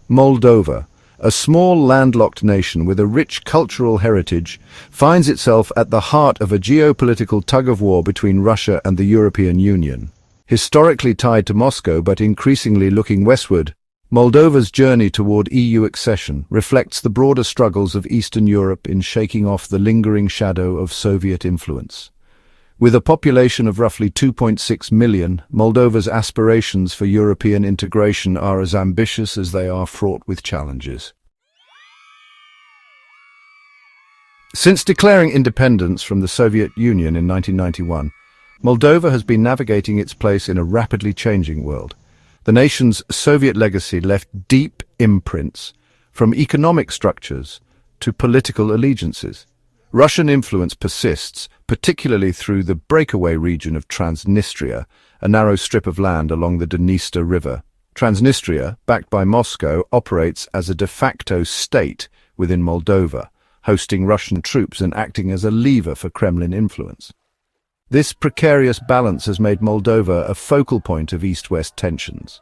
Moldova, a small landlocked nation with a rich cultural heritage, finds itself at the heart of a geopolitical tug-of-war between Russia and the European Union. Historically tied to Moscow but increasingly looking westward, Moldova's journey toward EU accession reflects the broader struggles of Eastern Europe in shaking off the lingering shadow of Soviet influence. With a population of roughly 2.6 million, Moldova's aspirations for European integration are as ambitious as they are fraught with challenges. Since declaring independence from the Soviet Union in 1991, Moldova has been navigating its place in a rapidly changing world. The nation's Soviet legacy left deep imprints, from economic structures to political allegiances. Russian influence persists, particularly through the breakaway region of Transnistria, a narrow strip of land along the Dniester River. Transnistria, backed by Moscow, operates as a de facto state within Moldova, hosting Russian troops and acting as a lever for Kremlin influence. This precarious balance has made Moldova a focal point of East-West tensions.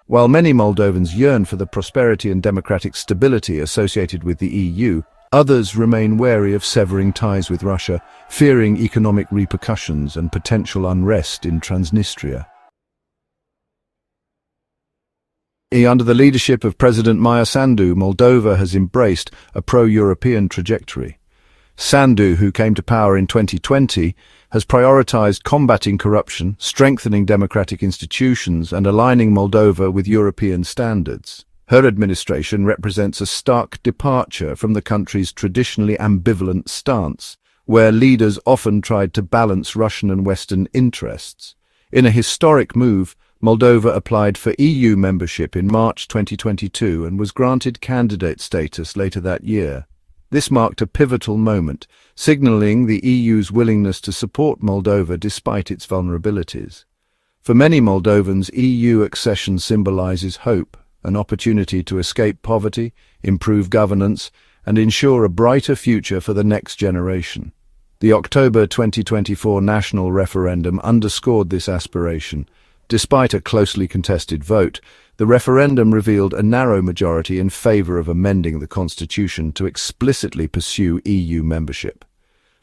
While many Moldovans yearn for the prosperity and democratic stability associated with the EU, others remain wary of severing ties with Russia, fearing economic repercussions and potential unrest in Transnistria. Under the leadership of President Maya Sandu, Moldova has embraced a pro-European trajectory. Sandu, who came to power in 2020, has prioritized combating corruption, strengthening democratic institutions, and aligning Moldova with European standards. Her administration represents a stark departure from the country's traditionally ambivalent stance, where leaders often tried to balance Russian and Western interests. In a historic move, Moldova applied for EU membership in March 2022 and was granted candidate status later that year. This marked a pivotal moment, signaling the EU's willingness to support Moldova despite its vulnerabilities. For many Moldovans, EU accession symbolizes hope, an opportunity to escape poverty, improve governance, and ensure a brighter future for the next generation. The October 2024 national referendum underscored this aspiration. Despite a closely contested vote, the referendum revealed a narrow majority in favor of amending the constitution to explicitly pursue EU membership.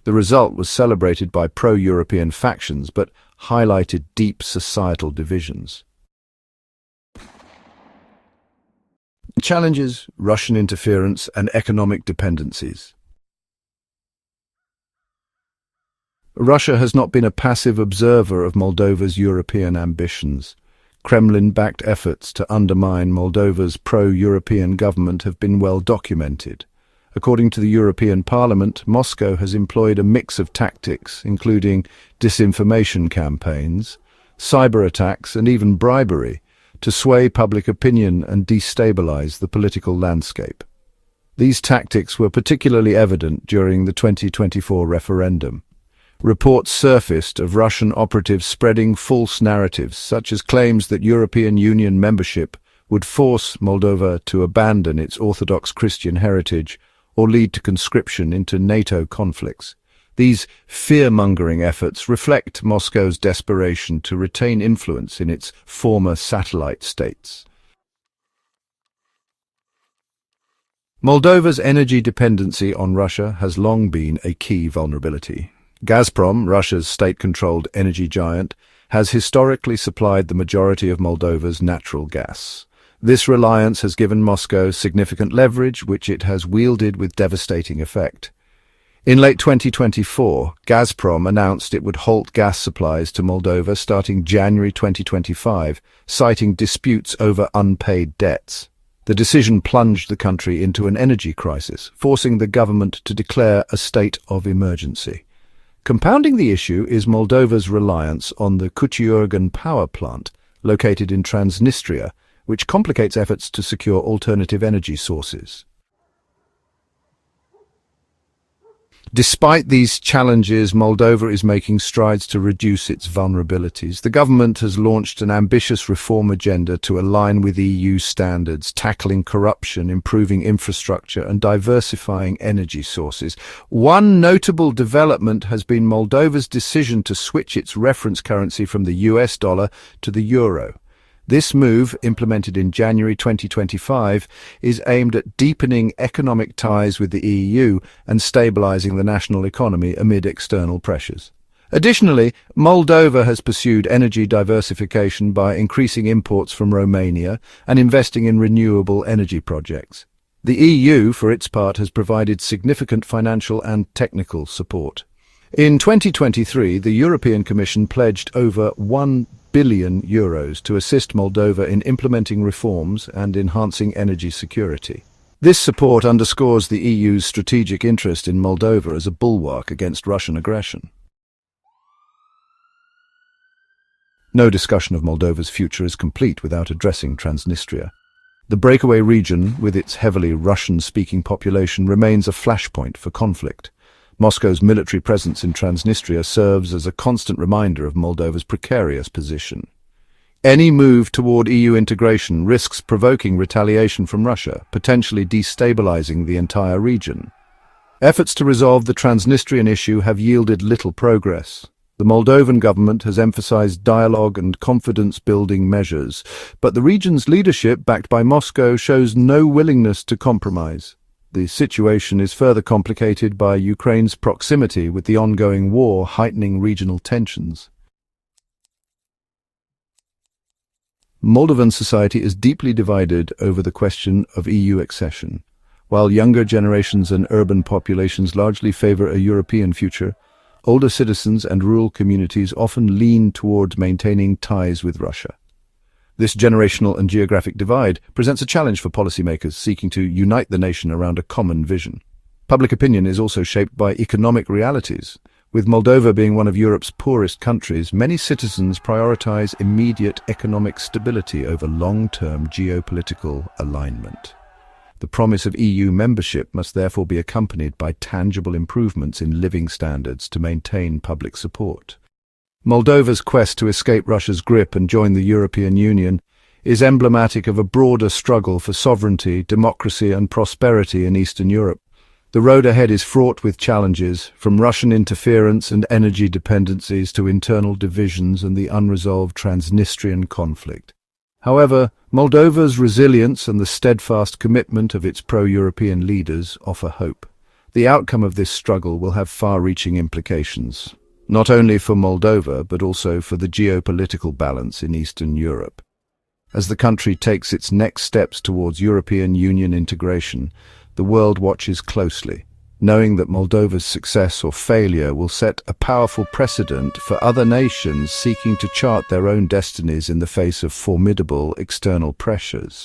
The result was celebrated by pro-European factions but highlighted deep societal divisions. Challenges: Russian interference and economic dependencies. Russia has not been a passive observer of Moldova's European ambitions. Kremlin-backed efforts to undermine Moldova's pro-European government have been well documented. According to the European Parliament, Moscow has employed a mix of tactics, including disinformation campaigns, cyber attacks, and even bribery, to sway public opinion and destabilize the political landscape. These tactics were particularly evident during the 2024 referendum. Reports surfaced of Russian operatives spreading false narratives, such as claims that European Union membership would force Moldova to abandon its Orthodox Christian heritage or lead to conscription into NATO conflicts. These fear-mongering efforts reflect Moscow's desperation to retain influence in its former satellite states. Moldova's energy dependency on Russia has long been a key vulnerability. Gazprom, Russia's state-controlled energy giant, has historically supplied the majority of Moldova's natural gas. This reliance has given Moscow significant leverage, which it has wielded with devastating effect. In late 2024, Gazprom announced it would halt gas supplies to Moldova starting January 2025, citing disputes over unpaid debts. The decision plunged the country into an energy crisis, forcing the government to declare a state of emergency. Compounding the issue is Moldova's reliance on the Kuchiurgan power plant, located in Transnistria, which complicates efforts to secure alternative energy sources. Despite these challenges, Moldova is making strides to reduce its vulnerabilities. The government has launched an ambitious reform agenda to align with EU standards, tackling corruption, improving infrastructure, and diversifying energy sources. One notable development has been Moldova's decision to switch its reference currency from the US dollar to the euro. This move, implemented in January 2025, is aimed at deepening economic ties with the EU and stabilizing the national economy amid external pressures. Additionally, Moldova has pursued energy diversification by increasing imports from Romania and investing in renewable energy projects. The EU, for its part, has provided significant financial and technical support. In 2023, the European Commission pledged over €1 billion to assist Moldova in implementing reforms and enhancing energy security. This support underscores the EU's strategic interest in Moldova as a bulwark against Russian aggression. No discussion of Moldova's future is complete without addressing Transnistria. The breakaway region, with its heavily Russian-speaking population, remains a flashpoint for conflict. Moscow's military presence in Transnistria serves as a constant reminder of Moldova's precarious position. Any move toward EU integration risks provoking retaliation from Russia, potentially destabilizing the entire region. Efforts to resolve the Transnistrian issue have yielded little progress. The Moldovan government has emphasized dialogue and confidence-building measures, but the region's leadership, backed by Moscow, shows no willingness to compromise. The situation is further complicated by Ukraine's proximity, with the ongoing war heightening regional tensions. Moldovan society is deeply divided over the question of EU accession. While younger generations and urban populations largely favor a European future, older citizens and rural communities often lean toward maintaining ties with Russia. This generational and geographic divide presents a challenge for policymakers seeking to unite the nation around a common vision. Public opinion is also shaped by economic realities. With Moldova being one of Europe's poorest countries, many citizens prioritize immediate economic stability over long-term geopolitical alignment. The promise of EU membership must therefore be accompanied by tangible improvements in living standards to maintain public support. Moldova's quest to escape Russia's grip and join the European Union is emblematic of a broader struggle for sovereignty, democracy and prosperity in Eastern Europe. The road ahead is fraught with challenges, from Russian interference and energy dependencies to internal divisions and the unresolved Transnistrian conflict. However, Moldova's resilience and the steadfast commitment of its pro-European leaders offer hope. The outcome of this struggle will have far-reaching implications, not only for Moldova but also for the geopolitical balance in Eastern Europe. As the country takes its next steps towards European Union integration, the world watches closely, knowing that Moldova's success or failure will set a powerful precedent for other nations seeking to chart their own destinies in the face of formidable external pressures.